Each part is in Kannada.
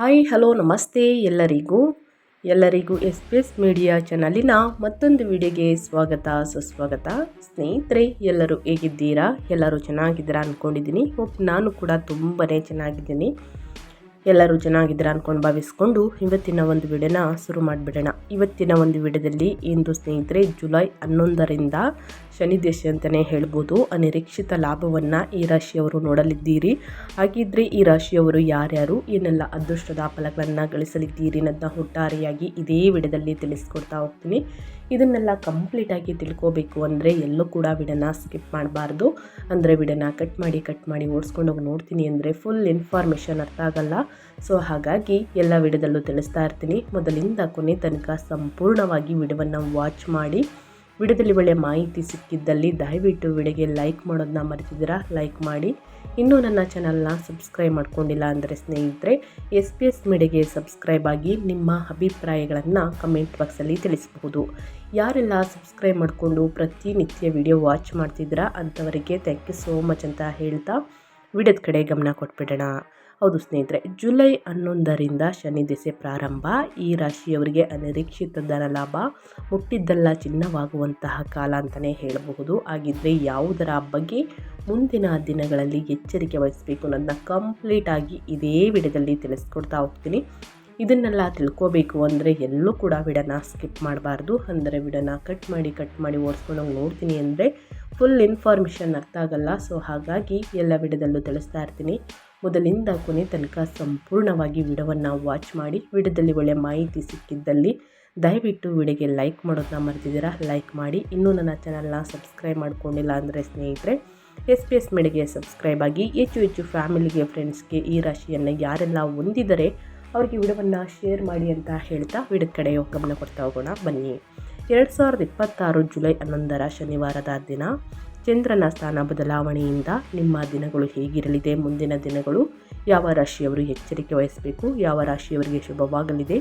ಹಾಯ್ ಹಲೋ ನಮಸ್ತೆ ಎಲ್ಲರಿಗೂ ಎಸ್ ಪಿ ಎಸ್ ಮೀಡಿಯಾ ಚಾನಲಿನ ಮತ್ತೊಂದು ವಿಡಿಯೋಗೆ ಸ್ವಾಗತ ಸುಸ್ವಾಗತ. ಸ್ನೇಹಿತರೆ, ಎಲ್ಲರೂ ಹೇಗಿದ್ದೀರಾ? ಎಲ್ಲರೂ ಚೆನ್ನಾಗಿದ್ದೀರಾ ಅಂದ್ಕೊಂಡಿದ್ದೀನಿ. ನಾನು ಕೂಡ ತುಂಬಾ ಚೆನ್ನಾಗಿದ್ದೀನಿ. ಎಲ್ಲರೂ ಚೆನ್ನಾಗಿದ್ದೀರಾ ಅಂದ್ಕೊಂಡು ಭಾವಿಸ್ಕೊಂಡು ಇವತ್ತಿನ ಒಂದು ವಿಡಿಯೋನ ಶುರು ಮಾಡಿಬಿಡೋಣ. ಇವತ್ತಿನ ಒಂದು ವಿಡಿಯೋದಲ್ಲಿ ಇಂದು ಸ್ನೇಹಿತರೆ ಜುಲೈ 11ರಿಂದ ಶನಿ ದಶೆ ಅಂತಲೇ ಹೇಳ್ಬೋದು. ಅನಿರೀಕ್ಷಿತ ಲಾಭವನ್ನು ಈ ರಾಶಿಯವರು ನೋಡಲಿದ್ದೀರಿ. ಹಾಗಿದ್ರೆ ಈ ರಾಶಿಯವರು ಯಾರ್ಯಾರು ಏನೆಲ್ಲ ಅದೃಷ್ಟದ ಫಲಗಳನ್ನು ಗಳಿಸಲಿದ್ದೀರಿ ಅನ್ನೋದನ್ನ ಒಟ್ಟಾರೆಯಾಗಿ ಇದೇ ವಿಡಿಯೋದಲ್ಲಿ ತಿಳಿಸ್ಕೊಡ್ತಾ ಹೋಗ್ತೀನಿ. ಇದನ್ನೆಲ್ಲ ಕಂಪ್ಲೀಟಾಗಿ ತಿಳ್ಕೋಬೇಕು ಅಂದರೆ ಎಲ್ಲೂ ಕೂಡ ವಿಡಿಯೋನ ಸ್ಕಿಪ್ ಮಾಡಬಾರ್ದು. ಅಂದರೆ ವಿಡಿಯೋನ ಕಟ್ ಮಾಡಿ ಓಡಿಸ್ಕೊಂಡು ಹೋಗಿ ನೋಡ್ತೀನಿ ಅಂದರೆ ಫುಲ್ ಇನ್ಫಾರ್ಮೇಷನ್ ಅರ್ಥ ಆಗಲ್ಲ. ಸೊ ಹಾಗಾಗಿ ಎಲ್ಲ ವಿಡಿಯೋದಲ್ಲೂ ತಿಳಿಸ್ತಾ ಇರ್ತೀನಿ. ಮೊದಲಿಂದ ಕೊನೆ ತನಕ ಸಂಪೂರ್ಣವಾಗಿ ವಿಡಿಯೋವನ್ನು ವಾಚ್ ಮಾಡಿ. ವಿಡಿಯೋದಲ್ಲಿ ಒಳ್ಳೆಯ ಮಾಹಿತಿ ಸಿಕ್ಕಿದ್ದಲ್ಲಿ ದಯವಿಟ್ಟು ವಿಡಿಯೋಗೆ ಲೈಕ್ ಮಾಡೋದನ್ನ ಮರೆತಿದ್ದೀರಾ, ಲೈಕ್ ಮಾಡಿ. ಇನ್ನೂ ನನ್ನ ಚಾನಲ್ನ ಸಬ್ಸ್ಕ್ರೈಬ್ ಮಾಡ್ಕೊಂಡಿಲ್ಲ ಅಂದರೆ ಸ್ನೇಹಿತರೆ ಎಸ್ ಪಿ ಎಸ್ ಮೀಡಿಯಾಗೆ ಸಬ್ಸ್ಕ್ರೈಬ್ ಆಗಿ ನಿಮ್ಮ ಅಭಿಪ್ರಾಯಗಳನ್ನು ಕಮೆಂಟ್ ಬಾಕ್ಸಲ್ಲಿ ತಿಳಿಸಬಹುದು. ಯಾರೆಲ್ಲ ಸಬ್ಸ್ಕ್ರೈಬ್ ಮಾಡಿಕೊಂಡು ಪ್ರತಿನಿತ್ಯ ವಿಡಿಯೋ ವಾಚ್ ಮಾಡ್ತಿದ್ದೀರಾ ಅಂಥವರಿಗೆ ಥ್ಯಾಂಕ್ ಯು ಸೋ ಮಚ್ ಅಂತ ಹೇಳ್ತಾ ವಿಡಿಯೋದ ಕಡೆ ಗಮನ ಕೊಟ್ಬಿಡೋಣ. ಹೌದು ಸ್ನೇಹಿತರೆ, ಜುಲೈ 11ರಿಂದ ಶನಿ ದಶೆ ಪ್ರಾರಂಭ. ಈ ರಾಶಿಯವರಿಗೆ ಅನಿರೀಕ್ಷಿತ ಧನ ಲಾಭ, ಮುಟ್ಟಿದ್ದೆಲ್ಲ ಚಿನ್ನವಾಗುವಂತಹ ಕಾಲ ಅಂತಲೇ ಹೇಳಬಹುದು. ಹಾಗಿದ್ರೆ ಯಾವುದರ ಬಗ್ಗೆ ಮುಂದಿನ ದಿನಗಳಲ್ಲಿ ಎಚ್ಚರಿಕೆ ವಹಿಸಬೇಕು ಅನ್ನೋದನ್ನ ಕಂಪ್ಲೀಟಾಗಿ ಇದೇ ವಿಡಿಯೋದಲ್ಲಿ ತಿಳಿಸ್ಕೊಡ್ತಾ ಹೋಗ್ತೀನಿ. ಇದನ್ನೆಲ್ಲ ತಿಳ್ಕೋಬೇಕು ಅಂದರೆ ಎಲ್ಲೂ ಕೂಡ ವಿಡಿಯೋನ ಸ್ಕಿಪ್ ಮಾಡಬಾರ್ದು. ಅಂದರೆ ವಿಡಿಯೋನ ಕಟ್ ಮಾಡಿ ಓಡಿಸ್ಕೊಂಡು ನೋಡ್ತೀನಿ ಅಂದರೆ ಫುಲ್ ಇನ್ಫಾರ್ಮೇಷನ್ ಅರ್ಥ ಆಗಲ್ಲ. ಸೊ ಹಾಗಾಗಿ ಎಲ್ಲ ವಿಡಿಯೋದಲ್ಲೂ ತಿಳಿಸ್ತಾ ಇರ್ತೀನಿ. ಮೊದಲಿಂದ ಕೊನೆ ತನಕ ಸಂಪೂರ್ಣವಾಗಿ ವಿಡಿಯೋವನ್ನು ವಾಚ್ ಮಾಡಿ. ವಿಡಿಯೋದಲ್ಲಿ ಒಳ್ಳೆಯ ಮಾಹಿತಿ ಸಿಕ್ಕಿದ್ದಲ್ಲಿ ದಯವಿಟ್ಟು ವಿಡಿಯೋಗೆ ಲೈಕ್ ಮಾಡೋದನ್ನ ಮರೆತಿದ್ದೀರಾ, ಲೈಕ್ ಮಾಡಿ. ಇನ್ನೂ ನನ್ನ ಚಾನಲ್ನ ಸಬ್ಸ್ಕ್ರೈಬ್ ಮಾಡ್ಕೊಂಡಿಲ್ಲ ಅಂದರೆ ಸ್ನೇಹಿತರೆ ಎಸ್ ಪಿ ಎಸ್ ಮೀಡಿಯಾಗೆ ಸಬ್ಸ್ಕ್ರೈಬ್ ಆಗಿ. ಹೆಚ್ಚು ಫ್ಯಾಮಿಲಿಗೆ, ಫ್ರೆಂಡ್ಸ್ಗೆ ಈ ರಾಶಿಯನ್ನು ಯಾರೆಲ್ಲ ಹೊಂದಿದರೆ ಅವರಿಗೆ ವಿಡಿಯೋವನ್ನು ಶೇರ್ ಮಾಡಿ ಅಂತ ಹೇಳ್ತಾ ವಿಡಿಯೋ ಕಡೆ ಗಮನ ಕೊಡ್ತಾ ಹೋಗೋಣ ಬನ್ನಿ. 2026 ಜುಲೈ 11ರ ಶನಿವಾರದ ದಿನ ಚಂದ್ರನ ಸ್ಥಾನ ಬದಲಾವಣೆಯಿಂದ ನಿಮ್ಮ ದಿನಗಳು ಹೇಗಿರಲಿದೆ, ಮುಂದಿನ ದಿನಗಳು ಯಾವ ರಾಶಿಯವರು ಎಚ್ಚರಿಕೆ ವಹಿಸಬೇಕು, ಯಾವ ರಾಶಿಯವರಿಗೆ ಶುಭವಾಗಲಿದೆ,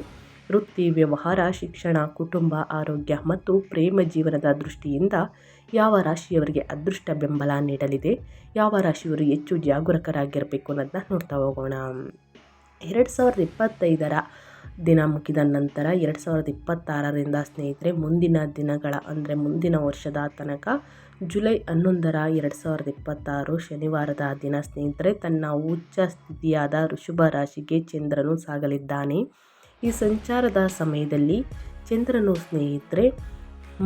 ವೃತ್ತಿ, ವ್ಯವಹಾರ, ಶಿಕ್ಷಣ, ಕುಟುಂಬ, ಆರೋಗ್ಯ ಮತ್ತು ಪ್ರೇಮ ಜೀವನದ ದೃಷ್ಟಿಯಿಂದ ಯಾವ ರಾಶಿಯವರಿಗೆ ಅದೃಷ್ಟ ಬೆಂಬಲ ನೀಡಲಿದೆ, ಯಾವ ರಾಶಿಯವರು ಹೆಚ್ಚು ಜಾಗರೂಕರಾಗಿರಬೇಕು ಅನ್ನೋದನ್ನ ನೋಡ್ತಾ ಹೋಗೋಣ. 2025ರ ದಿನ ಮುಗಿದ ನಂತರ 2026ರಿಂದ ಸ್ನೇಹಿತರೆ ಮುಂದಿನ ದಿನಗಳ ಅಂದರೆ ಮುಂದಿನ ವರ್ಷದ ತನಕ ಜುಲೈ 11ರ 2026 ಶನಿವಾರದ ದಿನ ಸ್ನೇಹಿತರೆ ತನ್ನ ಉಚ್ಚ ಸ್ಥಿತಿಯಾದ ಋಷಭ ರಾಶಿಗೆ ಚಂದ್ರನು ಸಾಗಲಿದ್ದಾನೆ. ಈ ಸಂಚಾರದ ಸಮಯದಲ್ಲಿ ಚಂದ್ರನು ಸ್ನೇಹಿತರೆ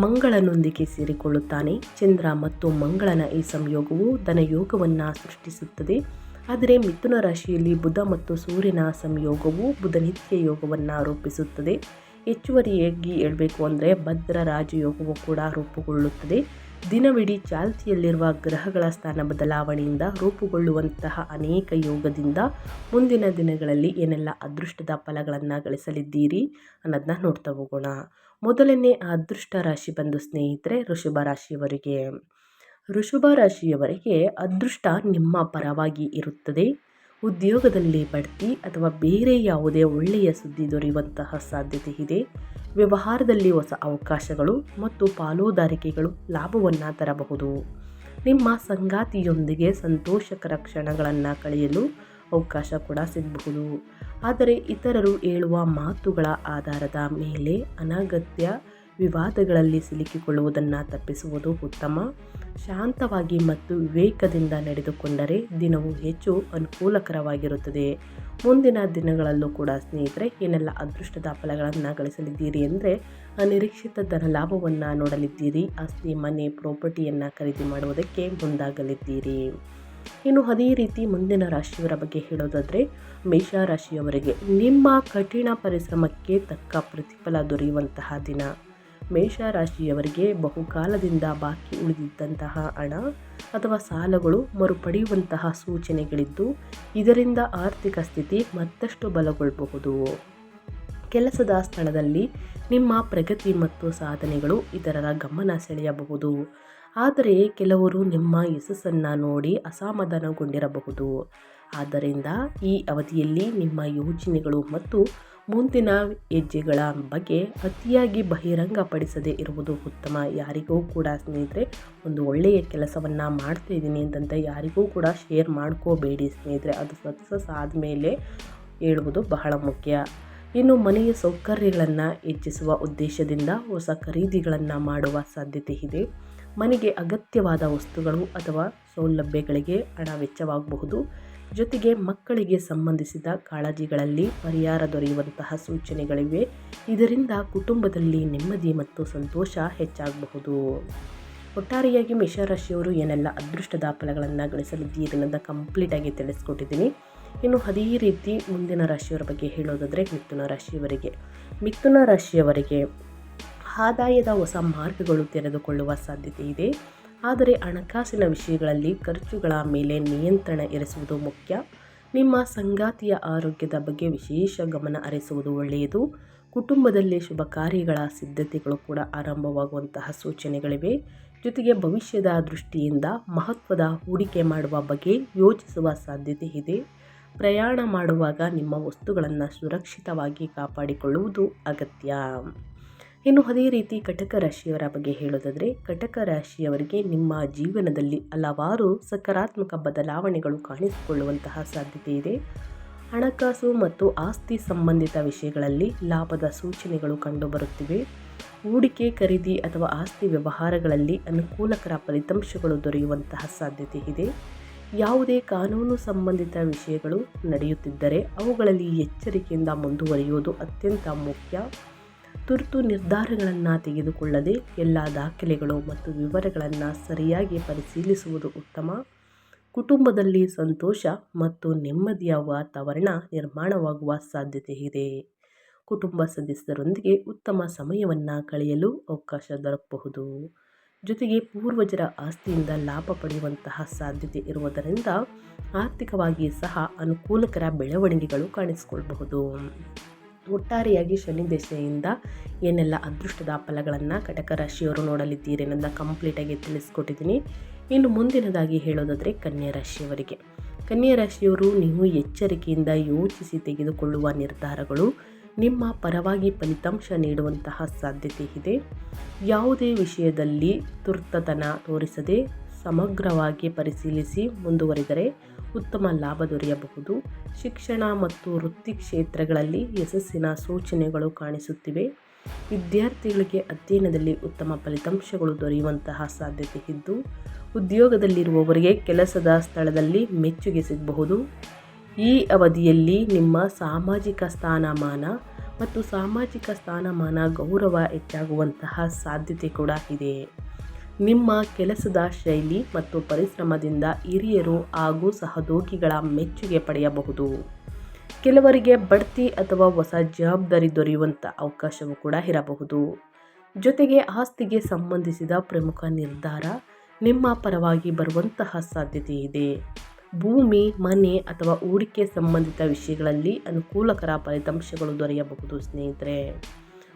ಮಂಗಳನೊಂದಿಗೆ ಸೇರಿಕೊಳ್ಳುತ್ತಾನೆ. ಚಂದ್ರ ಮತ್ತು ಮಂಗಳನ ಈ ಸಂಯೋಗವು ಧನಯೋಗವನ್ನು ಸೃಷ್ಟಿಸುತ್ತದೆ. ಆದರೆ ಮಿಥುನ ರಾಶಿಯಲ್ಲಿ ಬುಧ ಮತ್ತು ಸೂರ್ಯನ ಸಂಯೋಗವು ಬುಧನಿತ್ಯ ಯೋಗವನ್ನು ರೂಪಿಸುತ್ತದೆ. ಹೆಚ್ಚುವರಿಯಾಗಿ ಹೇಳಬೇಕು ಅಂದರೆ ಭದ್ರ ರಾಜಯೋಗವು ಕೂಡ ರೂಪುಗೊಳ್ಳುತ್ತದೆ. ದಿನವಿಡೀ ಚಾಲ್ತಿಯಲ್ಲಿರುವ ಗ್ರಹಗಳ ಸ್ಥಾನ ಬದಲಾವಣೆಯಿಂದ ರೂಪುಗೊಳ್ಳುವಂತಹ ಅನೇಕ ಯೋಗದಿಂದ ಮುಂದಿನ ದಿನಗಳಲ್ಲಿ ಏನೆಲ್ಲ ಅದೃಷ್ಟದ ಫಲಗಳನ್ನು ಗಳಿಸಲಿದ್ದೀರಿ ಅನ್ನೋದನ್ನ ನೋಡ್ತಾ ಹೋಗೋಣ. ಮೊದಲನೇ ಅದೃಷ್ಟ ರಾಶಿ ಬಂದು ಸ್ನೇಹಿತರೆ ಋಷಭ ರಾಶಿಯವರಿಗೆ. ಋಷಭ ರಾಶಿಯವರಿಗೆ ಅದೃಷ್ಟ ನಿಮ್ಮ ಪರವಾಗಿ ಇರುತ್ತದೆ. ಉದ್ಯೋಗದಲ್ಲಿ ಬಡ್ತಿ ಅಥವಾ ಬೇರೆ ಯಾವುದೇ ಒಳ್ಳೆಯ ಸುದ್ದಿ ದೊರೆಯುವಂತಹ ಸಾಧ್ಯತೆ ಇದೆ. ವ್ಯವಹಾರದಲ್ಲಿ ಹೊಸ ಅವಕಾಶಗಳು ಮತ್ತು ಪಾಲುದಾರಿಕೆಗಳು ಲಾಭವನ್ನು ತರಬಹುದು. ನಿಮ್ಮ ಸಂಗಾತಿಯೊಂದಿಗೆ ಸಂತೋಷಕರ ಕ್ಷಣಗಳನ್ನು ಕಳೆಯಲು ಅವಕಾಶ ಕೂಡ ಸಿಗಬಹುದು. ಆದರೆ ಇತರರು ಹೇಳುವ ಮಾತುಗಳ ಆಧಾರದ ಮೇಲೆ ಅನಗತ್ಯ ವಿವಾದಗಳಲ್ಲಿ ಸಿಲುಕಿಕೊಳ್ಳುವುದನ್ನು ತಪ್ಪಿಸುವುದು ಉತ್ತಮ. ಶಾಂತವಾಗಿ ಮತ್ತು ವಿವೇಕದಿಂದ ನಡೆದುಕೊಂಡರೆ ದಿನವು ಹೆಚ್ಚು ಅನುಕೂಲಕರವಾಗಿರುತ್ತದೆ. ಮುಂದಿನ ದಿನಗಳಲ್ಲೂ ಕೂಡ ಸ್ನೇಹಿತರೆ ಏನೆಲ್ಲ ಅದೃಷ್ಟದ ಫಲಗಳನ್ನು ಗಳಿಸಲಿದ್ದೀರಿ ಅಂದರೆ ಅನಿರೀಕ್ಷಿತ ಧನ ಲಾಭವನ್ನು ನೋಡಲಿದ್ದೀರಿ. ಆಸ್ತಿ, ಮನೆ, ಪ್ರಾಪರ್ಟಿಯನ್ನು ಖರೀದಿ ಮಾಡುವುದಕ್ಕೆ ಮುಂದಾಗಲಿದ್ದೀರಿ. ಇನ್ನು ಅದೇ ರೀತಿ ಮುಂದಿನ ರಾಶಿಯವರ ಬಗ್ಗೆ ಹೇಳೋದಾದರೆ ಮೇಷ ರಾಶಿಯವರಿಗೆ ನಿಮ್ಮ ಕಠಿಣ ಪರಿಶ್ರಮಕ್ಕೆ ತಕ್ಕ ಪ್ರತಿಫಲ ದೊರೆಯುವಂತಹ ದಿನ. ಮೇಷ ರಾಶಿಯವರಿಗೆ ಬಹುಕಾಲದಿಂದ ಬಾಕಿ ಉಳಿದಿದ್ದಂತಹ ಹಣ ಅಥವಾ ಸಾಲಗಳು ಮರುಪಡೆಯುವಂತಹ ಸೂಚನೆಗಳಿದ್ದು ಇದರಿಂದ ಆರ್ಥಿಕ ಸ್ಥಿತಿ ಮತ್ತಷ್ಟು ಬಲಗೊಳ್ಳಬಹುದು. ಕೆಲಸದ ಸ್ಥಳದಲ್ಲಿ ನಿಮ್ಮ ಪ್ರಗತಿ ಮತ್ತು ಸಾಧನೆಗಳು ಇತರರ ಗಮನ ಸೆಳೆಯಬಹುದು. ಆದರೆ ಕೆಲವರು ನಿಮ್ಮ ಯಶಸ್ಸನ್ನು ನೋಡಿ ಅಸಮಾಧಾನಗೊಂಡಿರಬಹುದು. ಆದ್ದರಿಂದ ಈ ಅವಧಿಯಲ್ಲಿ ನಿಮ್ಮ ಯೋಜನೆಗಳು ಮತ್ತು ಮುಂದಿನ ಹೆಜ್ಜೆಗಳ ಬಗ್ಗೆ ಅತಿಯಾಗಿ ಬಹಿರಂಗಪಡಿಸದೇ ಇರುವುದು ಉತ್ತಮ. ಯಾರಿಗೂ ಕೂಡ ಸ್ನೇಹಿತರೆ ಒಂದು ಒಳ್ಳೆಯ ಕೆಲಸವನ್ನು ಮಾಡ್ತಾ ಇದ್ದೀನಿ ಅಂತಂತ ಯಾರಿಗೂ ಕೂಡ ಶೇರ್ ಮಾಡ್ಕೋಬೇಡಿ ಸ್ನೇಹಿತರೆ. ಅದು ಸಕ್ಸಸ್ ಆದಮೇಲೆ ಹೇಳುವುದು ಬಹಳ ಮುಖ್ಯ. ಇನ್ನು ಮನೆಯ ಸೌಕರ್ಯಗಳನ್ನು ಹೆಚ್ಚಿಸುವ ಉದ್ದೇಶದಿಂದ ಹೊಸ ಖರೀದಿಗಳನ್ನು ಮಾಡುವ ಸಾಧ್ಯತೆ ಇದೆ. ಮನೆಗೆ ಅಗತ್ಯವಾದ ವಸ್ತುಗಳು ಅಥವಾ ಸೌಲಭ್ಯಗಳಿಗೆ ಹಣ ವೆಚ್ಚವಾಗಬಹುದು. ಜೊತೆಗೆ ಮಕ್ಕಳಿಗೆ ಸಂಬಂಧಿಸಿದ ಕಾಳಜಿಗಳಲ್ಲಿ ಪರಿಹಾರ ದೊರೆಯುವಂತಹ ಸೂಚನೆಗಳಿವೆ. ಇದರಿಂದ ಕುಟುಂಬದಲ್ಲಿ ನೆಮ್ಮದಿ ಮತ್ತು ಸಂತೋಷ ಹೆಚ್ಚಾಗಬಹುದು. ಒಟ್ಟಾರೆಯಾಗಿ ಮೇಷರಾಶಿಯವರು ಏನೆಲ್ಲ ಅದೃಷ್ಟದ ಫಲಗಳನ್ನು ಗಳಿಸಲಿದ್ದೀರಿ ಅನ್ನೋದನ್ನ ಕಂಪ್ಲೀಟಾಗಿ ತಿಳಿಸ್ಕೊಟ್ಟಿದ್ದೀನಿ. ಇನ್ನು ಅದೇ ರೀತಿ ಮುಂದಿನ ರಾಶಿಯವರ ಬಗ್ಗೆ ಹೇಳೋದಾದರೆ ಮಿಥುನ ರಾಶಿಯವರಿಗೆ ಆದಾಯದ ಹೊಸ ಮಾರ್ಗಗಳು ತೆರೆದುಕೊಳ್ಳುವ ಸಾಧ್ಯತೆ ಇದೆ. ಆದರೆ ಹಣಕಾಸಿನ ವಿಷಯಗಳಲ್ಲಿ ಖರ್ಚುಗಳ ಮೇಲೆ ನಿಯಂತ್ರಣ ಇರಿಸುವುದು ಮುಖ್ಯ. ನಿಮ್ಮ ಸಂಗಾತಿಯ ಆರೋಗ್ಯದ ಬಗ್ಗೆ ವಿಶೇಷ ಗಮನ ಹರಿಸುವುದು ಒಳ್ಳೆಯದು. ಕುಟುಂಬದಲ್ಲಿ ಶುಭ ಕಾರ್ಯಗಳ ಸಿದ್ಧತೆಗಳು ಕೂಡ ಆರಂಭವಾಗುವಂತಹ ಸೂಚನೆಗಳಿವೆ. ಜೊತೆಗೆ ಭವಿಷ್ಯದ ದೃಷ್ಟಿಯಿಂದ ಮಹತ್ವದ ಹೂಡಿಕೆ ಮಾಡುವ ಬಗ್ಗೆ ಯೋಚಿಸುವ ಸಾಧ್ಯತೆ ಇದೆ. ಪ್ರಯಾಣ ಮಾಡುವಾಗ ನಿಮ್ಮ ವಸ್ತುಗಳನ್ನು ಸುರಕ್ಷಿತವಾಗಿ ಕಾಪಾಡಿಕೊಳ್ಳುವುದು ಅಗತ್ಯ. ಇನ್ನು ಅದೇ ರೀತಿ ಕಟಕ ರಾಶಿಯವರ ಬಗ್ಗೆ ಹೇಳೋದಾದರೆ, ಕಟಕ ರಾಶಿಯವರಿಗೆ ನಿಮ್ಮ ಜೀವನದಲ್ಲಿ ಹಲವಾರು ಸಕಾರಾತ್ಮಕ ಬದಲಾವಣೆಗಳು ಕಾಣಿಸಿಕೊಳ್ಳುವಂತಹ ಸಾಧ್ಯತೆ ಇದೆ. ಹಣಕಾಸು ಮತ್ತು ಆಸ್ತಿ ಸಂಬಂಧಿತ ವಿಷಯಗಳಲ್ಲಿ ಲಾಭದ ಸೂಚನೆಗಳು ಕಂಡುಬರುತ್ತಿವೆ. ಹೂಡಿಕೆ, ಖರೀದಿ ಅಥವಾ ಆಸ್ತಿ ವ್ಯವಹಾರಗಳಲ್ಲಿ ಅನುಕೂಲಕರ ಫಲಿತಾಂಶಗಳು ದೊರೆಯುವಂತಹ ಸಾಧ್ಯತೆ ಇದೆ. ಯಾವುದೇ ಕಾನೂನು ಸಂಬಂಧಿತ ವಿಷಯಗಳು ನಡೆಯುತ್ತಿದ್ದರೆ ಅವುಗಳಲ್ಲಿ ಎಚ್ಚರಿಕೆಯಿಂದ ಮುಂದುವರಿಯುವುದು ಅತ್ಯಂತ ಮುಖ್ಯ. ತುರ್ತು ನಿರ್ಧಾರಗಳನ್ನು ತೆಗೆದುಕೊಳ್ಳದೆ ಎಲ್ಲ ದಾಖಲೆಗಳು ಮತ್ತು ವಿವರಗಳನ್ನು ಸರಿಯಾಗಿ ಪರಿಶೀಲಿಸುವುದು ಉತ್ತಮ. ಕುಟುಂಬದಲ್ಲಿ ಸಂತೋಷ ಮತ್ತು ನೆಮ್ಮದಿಯ ವಾತಾವರಣ ನಿರ್ಮಾಣವಾಗುವ ಸಾಧ್ಯತೆ ಇದೆ. ಕುಟುಂಬ ಸದಸ್ಯರೊಂದಿಗೆ ಉತ್ತಮ ಸಮಯವನ್ನು ಕಳೆಯಲು ಅವಕಾಶ ದೊರಕಬಹುದು. ಜೊತೆಗೆ ಪೂರ್ವಜರ ಆಸ್ತಿಯಿಂದ ಲಾಭ ಪಡೆಯುವಂತಹ ಸಾಧ್ಯತೆ ಇರುವುದರಿಂದ ಆರ್ಥಿಕವಾಗಿ ಸಹ ಅನುಕೂಲಕರ ಬೆಳವಣಿಗೆಗಳು ಕಾಣಿಸಿಕೊಳ್ಳಬಹುದು. ಒಟ್ಟಾರೆಯಾಗಿ ಶನಿ ದಶೆಯಿಂದ ಏನೆಲ್ಲ ಅದೃಷ್ಟದ ಫಲಗಳನ್ನು ಕಟಕ ರಾಶಿಯವರು ನೋಡಲಿದ್ದೀರಿ ಅನ್ನೋದನ್ನ ಕಂಪ್ಲೀಟಾಗಿ ತಿಳಿಸ್ಕೊಟ್ಟಿದ್ದೀನಿ. ಇನ್ನು ಮುಂದಿನದಾಗಿ ಹೇಳೋದಾದರೆ ಕನ್ಯಾ ರಾಶಿಯವರು ನೀವು ಎಚ್ಚರಿಕೆಯಿಂದ ಯೋಚಿಸಿ ತೆಗೆದುಕೊಳ್ಳುವ ನಿರ್ಧಾರಗಳು ನಿಮ್ಮ ಪರವಾಗಿ ಫಲಿತಾಂಶ ನೀಡುವಂತಹ ಸಾಧ್ಯತೆ ಇದೆ. ಯಾವುದೇ ವಿಷಯದಲ್ಲಿ ತುರ್ತತನ ತೋರಿಸದೆ ಸಮಗ್ರವಾಗಿ ಪರಿಶೀಲಿಸಿ ಮುಂದುವರಿದರೆ ಉತ್ತಮ ಲಾಭ ದೊರೆಯಬಹುದು. ಶಿಕ್ಷಣ ಮತ್ತು ವೃತ್ತಿ ಕ್ಷೇತ್ರಗಳಲ್ಲಿ ಯಶಸ್ಸಿನ ಸೂಚನೆಗಳು ಕಾಣಿಸುತ್ತಿವೆ. ವಿದ್ಯಾರ್ಥಿಗಳಿಗೆ ಅಧ್ಯಯನದಲ್ಲಿ ಉತ್ತಮ ಫಲಿತಾಂಶಗಳು ದೊರೆಯುವಂತಹ ಸಾಧ್ಯತೆ ಇದ್ದು, ಉದ್ಯೋಗದಲ್ಲಿರುವವರಿಗೆ ಕೆಲಸದ ಸ್ಥಳದಲ್ಲಿ ಮೆಚ್ಚುಗೆ ಸಿಗಬಹುದು. ಈ ಅವಧಿಯಲ್ಲಿ ನಿಮ್ಮ ಸಾಮಾಜಿಕ ಸ್ಥಾನಮಾನ ಗೌರವ ಹೆಚ್ಚಾಗುವಂತಹ ಸಾಧ್ಯತೆ ಕೂಡ ಇದೆ. ನಿಮ್ಮ ಕೆಲಸದ ಶೈಲಿ ಮತ್ತು ಪರಿಶ್ರಮದಿಂದ ಹಿರಿಯರು ಹಾಗೂ ಸಹೋದ್ಯೋಗಿಗಳ ಮೆಚ್ಚುಗೆ ಪಡೆಯಬಹುದು. ಕೆಲವರಿಗೆ ಬಡ್ತಿ ಅಥವಾ ಹೊಸ ಜವಾಬ್ದಾರಿ ದೊರೆಯುವಂಥ ಅವಕಾಶವೂ ಕೂಡ ಇರಬಹುದು. ಜೊತೆಗೆ ಆಸ್ತಿಗೆ ಸಂಬಂಧಿಸಿದ ಪ್ರಮುಖ ನಿರ್ಧಾರ ನಿಮ್ಮ ಪರವಾಗಿ ಬರುವಂತಹ ಸಾಧ್ಯತೆ ಇದೆ. ಭೂಮಿ, ಮನೆ ಅಥವಾ ಹೂಡಿಕೆ ಸಂಬಂಧಿತ ವಿಷಯಗಳಲ್ಲಿ ಅನುಕೂಲಕರ ಫಲಿತಾಂಶಗಳು ದೊರೆಯಬಹುದು. ಸ್ನೇಹಿತರೆ,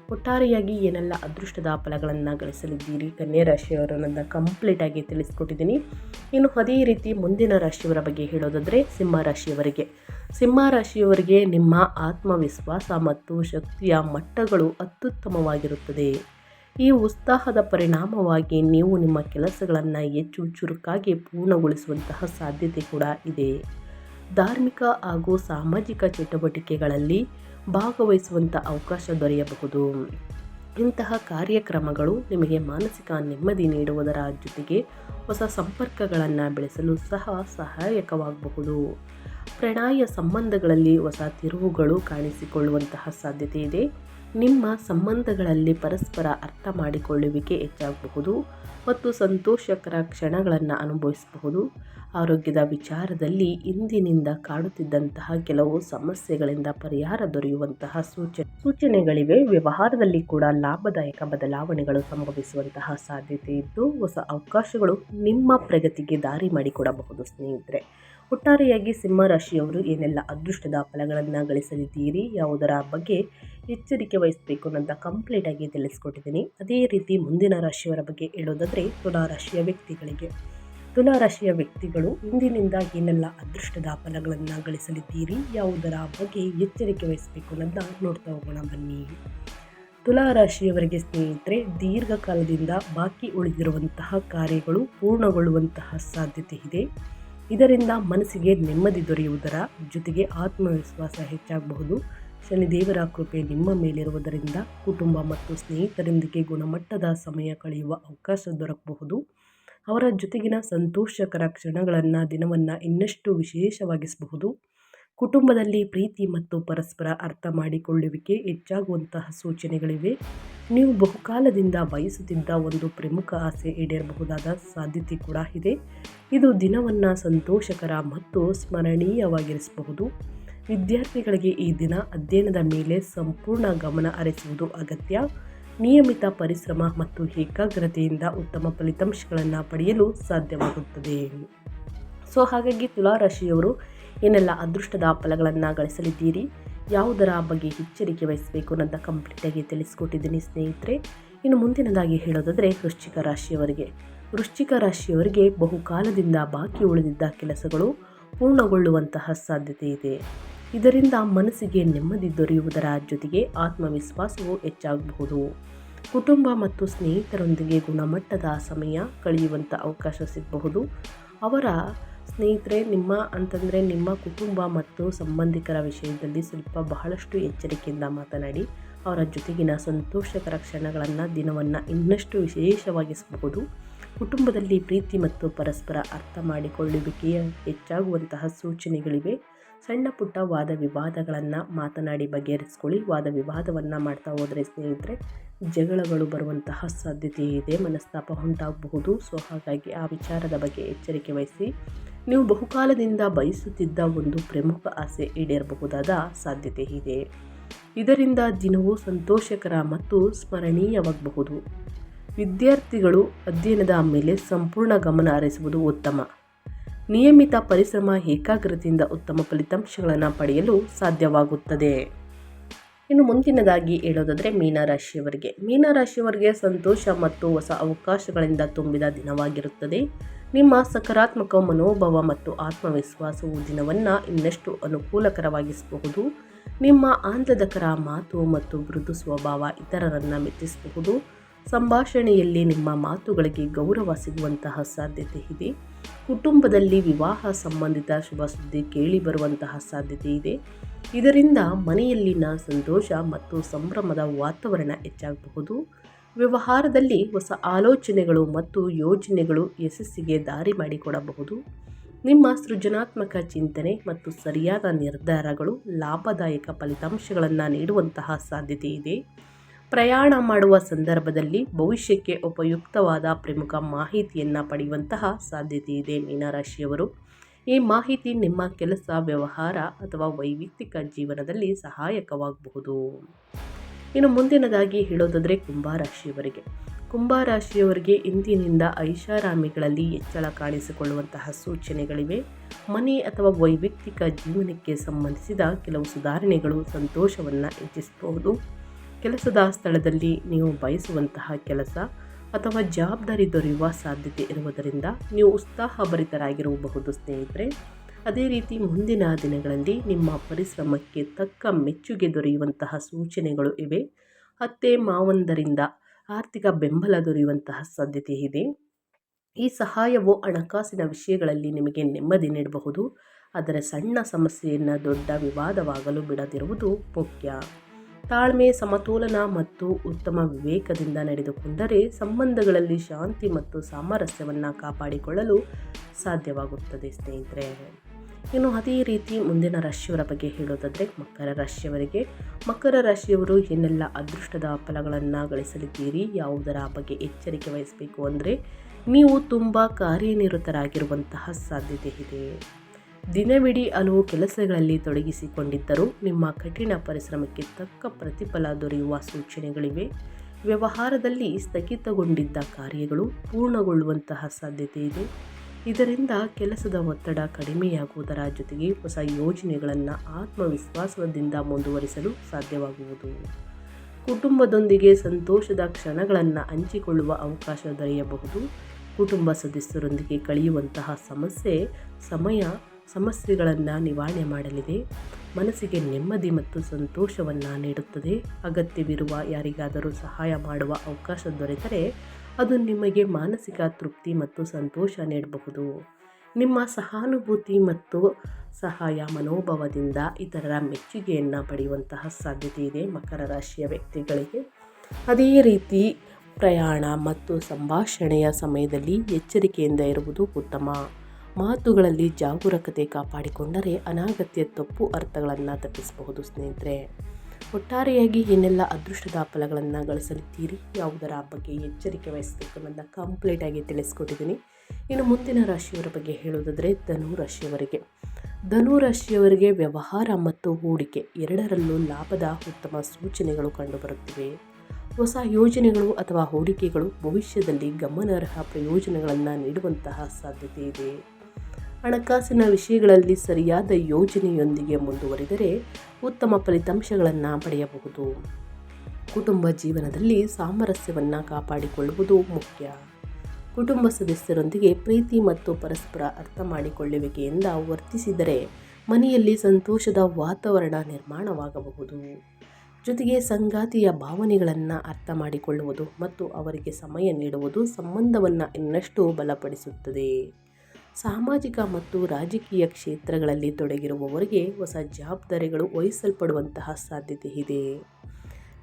ಒಟ್ಟಾರೆಯಾಗಿ ಏನೆಲ್ಲ ಅದೃಷ್ಟದ ಫಲಗಳನ್ನು ಗಳಿಸಲಿದ್ದೀರಿ ಕನ್ಯಾ ರಾಶಿಯವರು ಅನ್ನೋದನ್ನ ಕಂಪ್ಲೀಟಾಗಿ ತಿಳಿಸ್ಕೊಟ್ಟಿದ್ದೀನಿ. ಇನ್ನು ಅದೇ ರೀತಿ ಮುಂದಿನ ರಾಶಿಯವರ ಬಗ್ಗೆ ಹೇಳೋದಾದರೆ ಸಿಂಹ ರಾಶಿಯವರಿಗೆ ನಿಮ್ಮ ಆತ್ಮವಿಶ್ವಾಸ ಮತ್ತು ಶಕ್ತಿಯ ಮಟ್ಟಗಳು ಅತ್ಯುತ್ತಮವಾಗಿರುತ್ತದೆ. ಈ ಉತ್ಸಾಹದ ಪರಿಣಾಮವಾಗಿ ನೀವು ನಿಮ್ಮ ಕೆಲಸಗಳನ್ನು ಹೆಚ್ಚು ಚುರುಕಾಗಿ ಪೂರ್ಣಗೊಳಿಸುವಂತಹ ಸಾಧ್ಯತೆ ಕೂಡ ಇದೆ. ಧಾರ್ಮಿಕ ಹಾಗೂ ಸಾಮಾಜಿಕ ಚಟುವಟಿಕೆಗಳಲ್ಲಿ ಭಾಗವಹಿಸುವಂಥ ಅವಕಾಶ ದೊರೆಯಬಹುದು. ಇಂತಹ ಕಾರ್ಯಕ್ರಮಗಳು ನಿಮಗೆ ಮಾನಸಿಕ ನೆಮ್ಮದಿ ನೀಡುವುದರ ಜೊತೆಗೆ ಹೊಸ ಸಂಪರ್ಕಗಳನ್ನು ಬೆಳೆಸಲು ಸಹ ಸಹಾಯಕವಾಗಬಹುದು. ಪ್ರಣಯ ಸಂಬಂಧಗಳಲ್ಲಿ ಹೊಸ ತಿರುವುಗಳು ಕಾಣಿಸಿಕೊಳ್ಳುವಂತಹ ಸಾಧ್ಯತೆ ಇದೆ. ನಿಮ್ಮ ಸಂಬಂಧಗಳಲ್ಲಿ ಪರಸ್ಪರ ಅರ್ಥ ಮಾಡಿಕೊಳ್ಳುವಿಕೆ ಹೆಚ್ಚಾಗಬಹುದು ಮತ್ತು ಸಂತೋಷಕರ ಕ್ಷಣಗಳನ್ನು ಅನುಭವಿಸಬಹುದು. ಆರೋಗ್ಯದ ವಿಚಾರದಲ್ಲಿ ಇಂದಿನಿಂದ ಕಾಡುತ್ತಿದ್ದಂತಹ ಕೆಲವು ಸಮಸ್ಯೆಗಳಿಂದ ಪರಿಹಾರ ದೊರೆಯುವಂತಹ ಸೂಚನೆಗಳಿವೆ. ವ್ಯವಹಾರದಲ್ಲಿ ಕೂಡ ಲಾಭದಾಯಕ ಬದಲಾವಣೆಗಳು ಸಂಭವಿಸುವಂತಹ ಸಾಧ್ಯತೆ ಇದ್ದು, ಹೊಸ ಅವಕಾಶಗಳು ನಿಮ್ಮ ಪ್ರಗತಿಗೆ ದಾರಿ ಮಾಡಿಕೊಡಬಹುದು. ಸ್ನೇಹಿತರೆ, ಒಟ್ಟಾರೆಯಾಗಿ ಸಿಂಹ ರಾಶಿಯವರು ಏನೆಲ್ಲ ಅದೃಷ್ಟದ ಫಲಗಳನ್ನು ಗಳಿಸಲಿದ್ದೀರಿ, ಯಾವುದರ ಬಗ್ಗೆ ಎಚ್ಚರಿಕೆ ವಹಿಸಬೇಕು ಅನ್ನೋದ ಕಂಪ್ಲೀಟಾಗಿ ತಿಳಿಸ್ಕೊಟ್ಟಿದ್ದೀನಿ. ಅದೇ ರೀತಿ ಮುಂದಿನ ರಾಶಿಯವರ ಬಗ್ಗೆ ಹೇಳೋದಾದರೆ ತುಲಾರಾಶಿಯ ವ್ಯಕ್ತಿಗಳು ಇಂದಿನಿಂದ ಏನೆಲ್ಲ ಅದೃಷ್ಟದ ಫಲಗಳನ್ನು ಗಳಿಸಲಿದ್ದೀರಿ, ಯಾವುದರ ಬಗ್ಗೆ ಎಚ್ಚರಿಕೆ ವಹಿಸಬೇಕು ಅನ್ನೋದನ್ನ ನೋಡ್ತಾ ಹೋಗೋಣ ಬನ್ನಿ. ತುಲಾರಾಶಿಯವರಿಗೆ ಸ್ನೇಹಿತರೆ, ದೀರ್ಘಕಾಲದಿಂದ ಬಾಕಿ ಉಳಿದಿರುವಂತಹ ಕಾರ್ಯಗಳು ಪೂರ್ಣಗೊಳ್ಳುವಂತಹ ಸಾಧ್ಯತೆ ಇದೆ. ಇದರಿಂದ ಮನಸ್ಸಿಗೆ ನೆಮ್ಮದಿ ದೊರೆಯುವುದರ ಜೊತೆಗೆ ಆತ್ಮವಿಶ್ವಾಸ ಹೆಚ್ಚಾಗಬಹುದು. ಶನಿದೇವರ ಕೃಪೆ ನಿಮ್ಮ ಮೇಲಿರುವುದರಿಂದ ಕುಟುಂಬ ಮತ್ತು ಸ್ನೇಹಿತರೊಂದಿಗೆ ಗುಣಮಟ್ಟದ ಸಮಯ ಕಳೆಯುವ ಅವಕಾಶ ದೊರಕಬಹುದು. ಅವರ ಜೊತೆಗಿನ ಸಂತೋಷಕರ ಕ್ಷಣಗಳನ್ನು ದಿನವನ್ನು ಇನ್ನಷ್ಟು ವಿಶೇಷವಾಗಿಸಬಹುದು. ಕುಟುಂಬದಲ್ಲಿ ಪ್ರೀತಿ ಮತ್ತು ಪರಸ್ಪರ ಅರ್ಥ ಮಾಡಿಕೊಳ್ಳುವಿಕೆ ಹೆಚ್ಚಾಗುವಂತಹ ಸೂಚನೆಗಳಿವೆ. ನೀವು ಬಹುಕಾಲದಿಂದ ಬಯಸುತ್ತಿದ್ದ ಒಂದು ಪ್ರಮುಖ ಆಸೆ ಈಡೇರಬಹುದಾದ ಸಾಧ್ಯತೆ ಕೂಡ ಇದೆ. ಇದು ದಿನವನ್ನು ಸಂತೋಷಕರ ಮತ್ತು ಸ್ಮರಣೀಯವಾಗಿರಿಸಬಹುದು. ವಿದ್ಯಾರ್ಥಿಗಳಿಗೆ ಈ ದಿನ ಅಧ್ಯಯನದ ಮೇಲೆ ಸಂಪೂರ್ಣ ಗಮನ ಹರಿಸುವುದು ಅಗತ್ಯ. ನಿಯಮಿತ ಪರಿಶ್ರಮ ಮತ್ತು ಏಕಾಗ್ರತೆಯಿಂದ ಉತ್ತಮ ಫಲಿತಾಂಶಗಳನ್ನು ಪಡೆಯಲು ಸಾಧ್ಯವಾಗುತ್ತದೆ. ಹಾಗಾಗಿ ತುಲಾರಾಶಿಯವರು ಏನೆಲ್ಲ ಅದೃಷ್ಟದ ಫಲಗಳನ್ನು ಗಳಿಸಲಿದ್ದೀರಿ, ಯಾವುದರ ಬಗ್ಗೆ ಎಚ್ಚರಿಕೆ ವಹಿಸಬೇಕು ಅನ್ನೋದನ್ನ ಕಂಪ್ಲೀಟಾಗಿ ತಿಳಿಸ್ಕೊಟ್ಟಿದ್ದೀನಿ ಸ್ನೇಹಿತರೆ. ಇನ್ನು ಮುಂದಿನದಾಗಿ ಹೇಳೋದಾದರೆ ವೃಶ್ಚಿಕ ರಾಶಿಯವರಿಗೆ ಬಹುಕಾಲದಿಂದ ಬಾಕಿ ಉಳಿದಿದ್ದ ಕೆಲಸಗಳು ಪೂರ್ಣಗೊಳ್ಳುವಂತಹ ಸಾಧ್ಯತೆ ಇದೆ. ಇದರಿಂದ ಮನಸ್ಸಿಗೆ ನೆಮ್ಮದಿ ದೊರೆಯುವುದರ ಜೊತೆಗೆ ಆತ್ಮವಿಶ್ವಾಸವು ಹೆಚ್ಚಾಗಬಹುದು. ಕುಟುಂಬ ಮತ್ತು ಸ್ನೇಹಿತರೊಂದಿಗೆ ಗುಣಮಟ್ಟದ ಸಮಯ ಕಳೆಯುವಂಥ ಅವಕಾಶ ಸಿಗಬಹುದು. ಅವರ ಸ್ನೇಹಿತರೆ ನಿಮ್ಮ ಕುಟುಂಬ ಮತ್ತು ಸಂಬಂಧಿಕರ ವಿಷಯದಲ್ಲಿ ಬಹಳಷ್ಟು ಎಚ್ಚರಿಕೆಯಿಂದ ಮಾತನಾಡಿ. ಅವರ ಜೊತೆಗಿನ ಸಂತೋಷಕರ ಕ್ಷಣಗಳನ್ನು ದಿನವನ್ನು ಇನ್ನಷ್ಟು ವಿಶೇಷವಾಗಿಸಬಹುದು. ಕುಟುಂಬದಲ್ಲಿ ಪ್ರೀತಿ ಮತ್ತು ಪರಸ್ಪರ ಅರ್ಥ ಮಾಡಿಕೊಳ್ಳುವಿಕೆಯ ಹೆಚ್ಚಾಗುವಂತಹ ಸೂಚನೆಗಳಿವೆ. ಸಣ್ಣ ಪುಟ್ಟ ವಾದ ವಿವಾದಗಳನ್ನು ಮಾತನಾಡಿ ಬಗೆಹರಿಸ್ಕೊಳ್ಳಿ. ವಾದ ವಿವಾದವನ್ನು ಮಾಡ್ತಾ ಹೋದರೆ ಸ್ನೇಹಿತರೆ ಜಗಳಗಳು ಬರುವಂತಹ ಸಾಧ್ಯತೆ ಇದೆ, ಮನಸ್ತಾಪ ಉಂಟಾಗಬಹುದು. ಹಾಗಾಗಿ ಆ ವಿಚಾರದ ಬಗ್ಗೆ ಎಚ್ಚರಿಕೆ ವಹಿಸಿ. ನೀವು ಬಹುಕಾಲದಿಂದ ಬಯಸುತ್ತಿದ್ದ ಒಂದು ಪ್ರಮುಖ ಆಸೆ ಈಡೇರಬಹುದಾದ ಸಾಧ್ಯತೆ ಇದೆ. ಇದರಿಂದ ದಿನವೂ ಸಂತೋಷಕರ ಮತ್ತು ಸ್ಮರಣೀಯವಾಗಬಹುದು. ವಿದ್ಯಾರ್ಥಿಗಳು ಅಧ್ಯಯನದ ಮೇಲೆ ಸಂಪೂರ್ಣ ಗಮನ ಹರಿಸುವುದು ಉತ್ತಮ. ನಿಯಮಿತ ಪರಿಶ್ರಮ ಏಕಾಗ್ರತೆಯಿಂದ ಉತ್ತಮ ಫಲಿತಾಂಶಗಳನ್ನು ಪಡೆಯಲು ಸಾಧ್ಯವಾಗುತ್ತದೆ. ಇನ್ನು ಮುಂದಿನದಾಗಿ ಹೇಳೋದಾದರೆ ಮೀನರಾಶಿಯವರಿಗೆ ಸಂತೋಷ ಮತ್ತು ಹೊಸ ಅವಕಾಶಗಳಿಂದ ತುಂಬಿದ ದಿನವಾಗಿರುತ್ತದೆ. ನಿಮ್ಮ ಸಕಾರಾತ್ಮಕ ಮನೋಭಾವ ಮತ್ತು ಆತ್ಮವಿಶ್ವಾಸವು ದಿನವನ್ನು ಇನ್ನಷ್ಟು ಅನುಕೂಲಕರವಾಗಿಸಬಹುದು. ನಿಮ್ಮ ಆಹ್ಲಾದಕರ ಮಾತು ಮತ್ತು ಮೃದು ಸ್ವಭಾವ ಇತರರನ್ನು ಮೆಚ್ಚಿಸಬಹುದು. ಸಂಭಾಷಣೆಯಲ್ಲಿ ನಿಮ್ಮ ಮಾತುಗಳಿಗೆ ಗೌರವ ಸಿಗುವಂತಹ ಸಾಧ್ಯತೆ ಇದೆ. ಕುಟುಂಬದಲ್ಲಿ ವಿವಾಹ ಸಂಬಂಧಿತ ಶುಭ ಸುದ್ದಿ ಕೇಳಿ ಬರುವಂತಹ ಸಾಧ್ಯತೆ ಇದೆ. ಇದರಿಂದ ಮನೆಯಲ್ಲಿನ ಸಂತೋಷ ಮತ್ತು ಸಂಭ್ರಮದ ವಾತಾವರಣ ಹೆಚ್ಚಾಗಬಹುದು. ವ್ಯವಹಾರದಲ್ಲಿ ಹೊಸ ಆಲೋಚನೆಗಳು ಮತ್ತು ಯೋಜನೆಗಳು ಯಶಸ್ಸಿಗೆ ದಾರಿ ಮಾಡಿಕೊಡಬಹುದು. ನಿಮ್ಮ ಸೃಜನಾತ್ಮಕ ಚಿಂತನೆ ಮತ್ತು ಸರಿಯಾದ ನಿರ್ಧಾರಗಳು ಲಾಭದಾಯಕ ಫಲಿತಾಂಶಗಳನ್ನು ನೀಡುವಂತಹ ಸಾಧ್ಯತೆ ಇದೆ. ಪ್ರಯಾಣ ಮಾಡುವ ಸಂದರ್ಭದಲ್ಲಿ ಭವಿಷ್ಯಕ್ಕೆ ಉಪಯುಕ್ತವಾದ ಪ್ರಮುಖ ಮಾಹಿತಿಯನ್ನು ಪಡೆಯುವಂತಹ ಸಾಧ್ಯತೆ ಇದೆ. ಮೀನರಾಶಿಯವರು ಈ ಮಾಹಿತಿ ನಿಮ್ಮ ಕೆಲಸ, ವ್ಯವಹಾರ ಅಥವಾ ವೈಯಕ್ತಿಕ ಜೀವನದಲ್ಲಿ ಸಹಾಯಕವಾಗಬಹುದು. ಇನ್ನು ಮುಂದಿನದಾಗಿ ಹೇಳೋದಾದರೆ ಕುಂಭರಾಶಿಯವರಿಗೆ ಇಂದಿನಿಂದ ಐಷಾರಾಮಿಗಳಲ್ಲಿ ಹೆಚ್ಚಳ ಕಾಣಿಸಿಕೊಳ್ಳುವಂತಹ ಸೂಚನೆಗಳಿವೆ. ಮನೆ ಅಥವಾ ವೈಯಕ್ತಿಕ ಜೀವನಕ್ಕೆ ಸಂಬಂಧಿಸಿದ ಕೆಲವು ಸುಧಾರಣೆಗಳು ಸಂತೋಷವನ್ನು ಹೆಚ್ಚಿಸಬಹುದು. ಕೆಲಸದ ಸ್ಥಳದಲ್ಲಿ ನೀವು ಬಯಸುವಂತಹ ಕೆಲಸ ಅಥವಾ ಜವಾಬ್ದಾರಿ ದೊರೆಯುವ ಸಾಧ್ಯತೆ ಇರುವುದರಿಂದ ನೀವು ಉತ್ಸಾಹಭರಿತರಾಗಿರಬಹುದು ಸ್ನೇಹಿತರೆ. ಅದೇ ರೀತಿ ಮುಂದಿನ ದಿನಗಳಲ್ಲಿ ನಿಮ್ಮ ಪರಿಶ್ರಮಕ್ಕೆ ತಕ್ಕ ಮೆಚ್ಚುಗೆ ದೊರೆಯುವಂತಹ ಸೂಚನೆಗಳು ಇವೆ. ಅತ್ತೆ ಮಾವಂದರಿಂದ ಆರ್ಥಿಕ ಬೆಂಬಲ ದೊರೆಯುವಂತಹ ಸಾಧ್ಯತೆ ಇದೆ. ಈ ಸಹಾಯವು ಹಣಕಾಸಿನ ವಿಷಯಗಳಲ್ಲಿ ನಿಮಗೆ ನೆಮ್ಮದಿ ನೀಡಬಹುದು. ಆದರೆ ಸಣ್ಣ ಸಮಸ್ಯೆಯನ್ನು ದೊಡ್ಡ ವಿವಾದವಾಗಲು ಬಿಡದಿರುವುದು ಮುಖ್ಯ. ತಾಳ್ಮೆ, ಸಮತೋಲನ ಮತ್ತು ಉತ್ತಮ ವಿವೇಕದಿಂದ ನಡೆದುಕೊಂಡರೆ ಸಂಬಂಧಗಳಲ್ಲಿ ಶಾಂತಿ ಮತ್ತು ಸಾಮರಸ್ಯವನ್ನು ಕಾಪಾಡಿಕೊಳ್ಳಲು ಸಾಧ್ಯವಾಗುತ್ತದೆ ಸ್ನೇಹಿತರೆ. ಇನ್ನು ಅದೇ ರೀತಿ ಮುಂದಿನ ರಾಶಿಯವರ ಬಗ್ಗೆ ಹೇಳೋದಾದರೆ ಮಕರ ರಾಶಿಯವರು ಏನೆಲ್ಲ ಅದೃಷ್ಟದ ಫಲಗಳನ್ನು ಗಳಿಸಲಿದ್ದೀರಿ, ಯಾವುದರ ಬಗ್ಗೆ ಎಚ್ಚರಿಕೆ ವಹಿಸಬೇಕು ಅಂದರೆ ನೀವು ತುಂಬ ಕಾರ್ಯನಿರತರಾಗಿರುವಂತಹ ಸಾಧ್ಯತೆ ಇದೆ. ದಿನವಿಡೀ ಹಲವು ಕೆಲಸಗಳಲ್ಲಿ ತೊಡಗಿಸಿಕೊಂಡಿದ್ದರೂ ನಿಮ್ಮ ಕಠಿಣ ಪರಿಶ್ರಮಕ್ಕೆ ತಕ್ಕ ಪ್ರತಿಫಲ ದೊರೆಯುವ ಸೂಚನೆಗಳಿವೆ. ವ್ಯವಹಾರದಲ್ಲಿ ಸ್ಥಗಿತಗೊಂಡಿದ್ದ ಕಾರ್ಯಗಳು ಪೂರ್ಣಗೊಳ್ಳುವಂತಹ ಸಾಧ್ಯತೆ ಇದೆ. ಇದರಿಂದ ಕೆಲಸದ ಒತ್ತಡ ಕಡಿಮೆಯಾಗುವುದರ ಜೊತೆಗೆ ಹೊಸ ಯೋಜನೆಗಳನ್ನು ಆತ್ಮವಿಶ್ವಾಸದಿಂದ ಮುಂದುವರಿಸಲು ಸಾಧ್ಯವಾಗುವುದು. ಕುಟುಂಬದೊಂದಿಗೆ ಸಂತೋಷದ ಕ್ಷಣಗಳನ್ನು ಹಂಚಿಕೊಳ್ಳುವ ಅವಕಾಶ ದೊರೆಯಬಹುದು. ಕುಟುಂಬ ಸದಸ್ಯರೊಂದಿಗೆ ಕಳೆಯುವಂತಹ ಸಮಸ್ಯೆಗಳನ್ನು ನಿವಾರಣೆ ಮಾಡಲಿದೆ. ಮನಸ್ಸಿಗೆ ನೆಮ್ಮದಿ ಮತ್ತು ಸಂತೋಷವನ್ನು ನೀಡುತ್ತದೆ. ಅಗತ್ಯವಿರುವ ಯಾರಿಗಾದರೂ ಸಹಾಯ ಮಾಡುವ ಅವಕಾಶ ದೊರೆತರೆ ಅದು ನಿಮಗೆ ಮಾನಸಿಕ ತೃಪ್ತಿ ಮತ್ತು ಸಂತೋಷ ನೀಡಬಹುದು. ನಿಮ್ಮ ಸಹಾನುಭೂತಿ ಮತ್ತು ಸಹಾಯ ಮನೋಭಾವದಿಂದ ಇತರರ ಮೆಚ್ಚುಗೆಯನ್ನು ಪಡೆಯುವಂತಹ ಸಾಧ್ಯತೆ ಇದೆ ಮಕರ ರಾಶಿಯ ವ್ಯಕ್ತಿಗಳಿಗೆ. ಅದೇ ರೀತಿ ಪ್ರಯಾಣ ಮತ್ತು ಸಂಭಾಷಣೆಯ ಸಮಯದಲ್ಲಿ ಎಚ್ಚರಿಕೆಯಿಂದ ಇರುವುದು ಉತ್ತಮ. ಮಾತುಗಳಲ್ಲಿ ಜಾಗರೂಕತೆ ಕಾಪಾಡಿಕೊಂಡರೆ ಅನಗತ್ಯ ತಪ್ಪು ಅರ್ಥಗಳನ್ನು ತಪ್ಪಿಸಬಹುದು ಸ್ನೇಹಿತರೆ. ಒಟ್ಟಾರೆಯಾಗಿ ಏನೆಲ್ಲ ಅದೃಷ್ಟದ ಫಲಗಳನ್ನು ಗಳಿಸಲಿದ್ದೀರಿ, ಯಾವುದರ ಬಗ್ಗೆ ಎಚ್ಚರಿಕೆ ವಹಿಸಬೇಕು ಅನ್ನೋದನ್ನ ಕಂಪ್ಲೀಟಾಗಿ ತಿಳಿಸ್ಕೊಟ್ಟಿದ್ದೀನಿ. ಇನ್ನು ಮುಂದಿನ ರಾಶಿಯವರ ಬಗ್ಗೆ ಹೇಳೋದಾದರೆ ಧನು ರಾಶಿಯವರಿಗೆ ವ್ಯವಹಾರ ಮತ್ತು ಹೂಡಿಕೆ ಎರಡರಲ್ಲೂ ಲಾಭದ ಉತ್ತಮ ಸೂಚನೆಗಳು ಕಂಡುಬರುತ್ತಿವೆ. ಹೊಸ ಯೋಜನೆಗಳು ಅಥವಾ ಹೂಡಿಕೆಗಳು ಭವಿಷ್ಯದಲ್ಲಿ ಗಮನಾರ್ಹ ಪ್ರಯೋಜನಗಳನ್ನು ನೀಡುವಂತಹ ಸಾಧ್ಯತೆ ಇದೆ. ಹಣಕಾಸಿನ ವಿಷಯಗಳಲ್ಲಿ ಸರಿಯಾದ ಯೋಜನೆಯೊಂದಿಗೆ ಮುಂದುವರಿದರೆ ಉತ್ತಮ ಫಲಿತಾಂಶಗಳನ್ನು ಪಡೆಯಬಹುದು. ಕುಟುಂಬ ಜೀವನದಲ್ಲಿ ಸಾಮರಸ್ಯವನ್ನು ಕಾಪಾಡಿಕೊಳ್ಳುವುದು ಮುಖ್ಯ. ಕುಟುಂಬ ಸದಸ್ಯರೊಂದಿಗೆ ಪ್ರೀತಿ ಮತ್ತು ಪರಸ್ಪರ ಅರ್ಥ ಮಾಡಿಕೊಳ್ಳುವಿಕೆಯಿಂದ ವರ್ತಿಸಿದರೆ ಮನೆಯಲ್ಲಿ ಸಂತೋಷದ ವಾತಾವರಣ ನಿರ್ಮಾಣವಾಗಬಹುದು. ಜೊತೆಗೆ ಸಂಗಾತಿಯ ಭಾವನೆಗಳನ್ನು ಅರ್ಥ ಮಾಡಿಕೊಳ್ಳುವುದು ಮತ್ತು ಅವರಿಗೆ ಸಮಯ ನೀಡುವುದು ಸಂಬಂಧವನ್ನು ಇನ್ನಷ್ಟು ಬಲಪಡಿಸುತ್ತದೆ. ಸಾಮಾಜಿಕ ಮತ್ತು ರಾಜಕೀಯ ಕ್ಷೇತ್ರಗಳಲ್ಲಿ ತೊಡಗಿರುವವರಿಗೆ ಹೊಸ ಜವಾಬ್ದಾರಿಗಳು ವಹಿಸಲ್ಪಡುವಂತಹ ಸಾಧ್ಯತೆ ಇದೆ.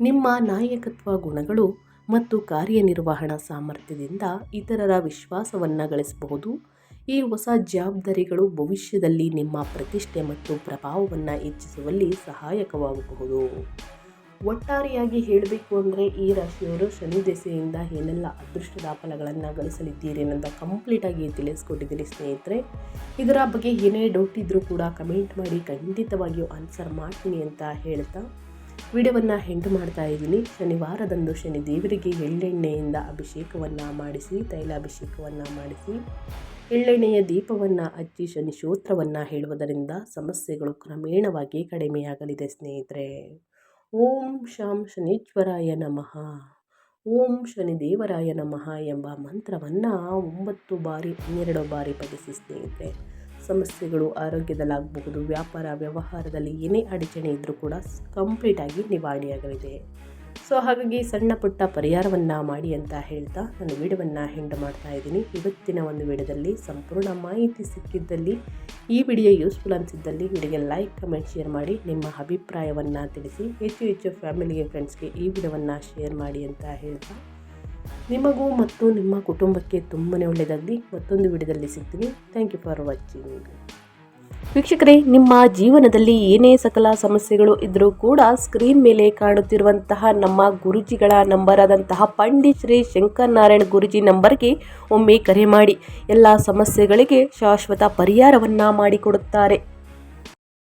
ನಿಮ್ಮ ನಾಯಕತ್ವ ಗುಣಗಳು ಮತ್ತು ಕಾರ್ಯನಿರ್ವಹಣಾ ಸಾಮರ್ಥ್ಯದಿಂದ ಇತರರ ವಿಶ್ವಾಸವನ್ನು ಗಳಿಸಬಹುದು. ಈ ಹೊಸ ಜವಾಬ್ದಾರಿಗಳು ಭವಿಷ್ಯದಲ್ಲಿ ನಿಮ್ಮ ಪ್ರತಿಷ್ಠೆ ಮತ್ತು ಪ್ರಭಾವವನ್ನು ಹೆಚ್ಚಿಸುವಲ್ಲಿ ಸಹಾಯಕವಾಗಬಹುದು. ಒಟ್ಟಾರೆಯಾಗಿ ಹೇಳಬೇಕು ಅಂದರೆ ಈ ರಾಶಿಯವರು ಶನಿ ದೆಸೆಯಿಂದ ಏನೆಲ್ಲ ಅದೃಷ್ಟದ ಫಲಗಳನ್ನು ಗಳಿಸಲಿದ್ದೀರಿ ಅನ್ನೋದು ಕಂಪ್ಲೀಟಾಗಿ ತಿಳಿಸ್ಕೊಟ್ಟಿದ್ದೀನಿ ಸ್ನೇಹಿತರೆ. ಇದರ ಬಗ್ಗೆ ಏನೇ ಡೌಟ್ ಇದ್ದರೂ ಕೂಡ ಕಮೆಂಟ್ ಮಾಡಿ, ಖಂಡಿತವಾಗಿಯೂ ಆನ್ಸರ್ ಮಾಡ್ತೀನಿ ಅಂತ ಹೇಳ್ತಾ ವಿಡಿಯೋವನ್ನು ಎಂಡ್ ಮಾಡ್ತಾ ಇದ್ದೀನಿ. ಶನಿವಾರದಂದು ಶನಿ ದೇವರಿಗೆ ಎಳ್ಳೆಣ್ಣೆಯಿಂದ ಅಭಿಷೇಕವನ್ನು ಮಾಡಿಸಿ, ತೈಲಾಭಿಷೇಕವನ್ನು ಮಾಡಿಸಿ, ಎಳ್ಳೆಣ್ಣೆಯ ದೀಪವನ್ನು ಹಚ್ಚಿ ಶನಿ ಸ್ತೋತ್ರವನ್ನು ಹೇಳುವುದರಿಂದ ಸಮಸ್ಯೆಗಳು ಕ್ರಮೇಣವಾಗಿ ಕಡಿಮೆಯಾಗಲಿದೆ ಸ್ನೇಹಿತರೆ. ಓಂ ಶಾಂ ಶನೀಶ್ವರಾಯ ನಮಃ, ಓಂ ಶನಿದೇವರಾಯ ನಮಃ ಎಂಬ ಮಂತ್ರವನ್ನು 9 ಬಾರಿ 12 ಬಾರಿ ಪಠಿಸಿ ಸ್ನೇಹಿತರೆ. ಸಮಸ್ಯೆಗಳು ಆರೋಗ್ಯದಲ್ಲಾಗಬಹುದು, ವ್ಯಾಪಾರ ವ್ಯವಹಾರದಲ್ಲಿ ಏನೇ ಅಡಚಣೆ ಇದ್ದರೂ ಕೂಡ ಕಂಪ್ಲೀಟಾಗಿ ನಿವಾರಣೆಯಾಗಲಿದೆ. ಸೊ ಹಾಗಾಗಿ ಸಣ್ಣ ಪುಟ್ಟ ಪರಿಹಾರವನ್ನು ಮಾಡಿ ಅಂತ ಹೇಳ್ತಾ ನಾನು ವಿಡಿಯೋವನ್ನು ಎಂಡ್ ಮಾಡ್ತಾ ಇದ್ದೀನಿ. ಇವತ್ತಿನ ಒಂದು ವಿಡಿಯೋದಲ್ಲಿ ಸಂಪೂರ್ಣ ಮಾಹಿತಿ ಸಿಕ್ಕಿದ್ದಲ್ಲಿ, ಈ ವಿಡಿಯೋ ಯೂಸ್ಫುಲ್ ಅನಿಸಿದ್ದಲ್ಲಿ ವಿಡಿಯೋಗೆ ಲೈಕ್, ಕಮೆಂಟ್, ಶೇರ್ ಮಾಡಿ ನಿಮ್ಮ ಅಭಿಪ್ರಾಯವನ್ನು ತಿಳಿಸಿ. ಹೆಚ್ಚು ಫ್ಯಾಮಿಲಿಗೆ, ಫ್ರೆಂಡ್ಸ್ಗೆ ಈ ವಿಡಿಯೋವನ್ನು ಶೇರ್ ಮಾಡಿ ಅಂತ ಹೇಳ್ತಾ ನಿಮಗೂ ಮತ್ತು ನಿಮ್ಮ ಕುಟುಂಬಕ್ಕೆ ತುಂಬಾ ಒಳ್ಳೆಯದಾಗಲಿ. ಮತ್ತೊಂದು ವಿಡಿಯೋದಲ್ಲಿ ಸಿಗ್ತೀನಿ. Thank you for watching. ವೀಕ್ಷಕರೇ, ನಿಮ್ಮ ಜೀವನದಲ್ಲಿ ಏನೇ ಸಕಲ ಸಮಸ್ಯೆಗಳು ಇದ್ದರೂ ಕೂಡ ಸ್ಕ್ರೀನ್ ಮೇಲೆ ಕಾಣುತ್ತಿರುವಂತಹ ನಮ್ಮ ಗುರುಜಿಗಳ ನಂಬರ್ ಆದಂತಹ ಪಂಡಿತ್ ಶ್ರೀ ಶಂಕರ್ ನಾರಾಯಣ್ ಗುರುಜಿ ನಂಬರ್ಗೆ ಒಮ್ಮೆ ಕರೆ ಮಾಡಿ. ಎಲ್ಲ ಸಮಸ್ಯೆಗಳಿಗೆ ಶಾಶ್ವತ ಪರಿಹಾರವನ್ನು ಮಾಡಿಕೊಡುತ್ತಾರೆ.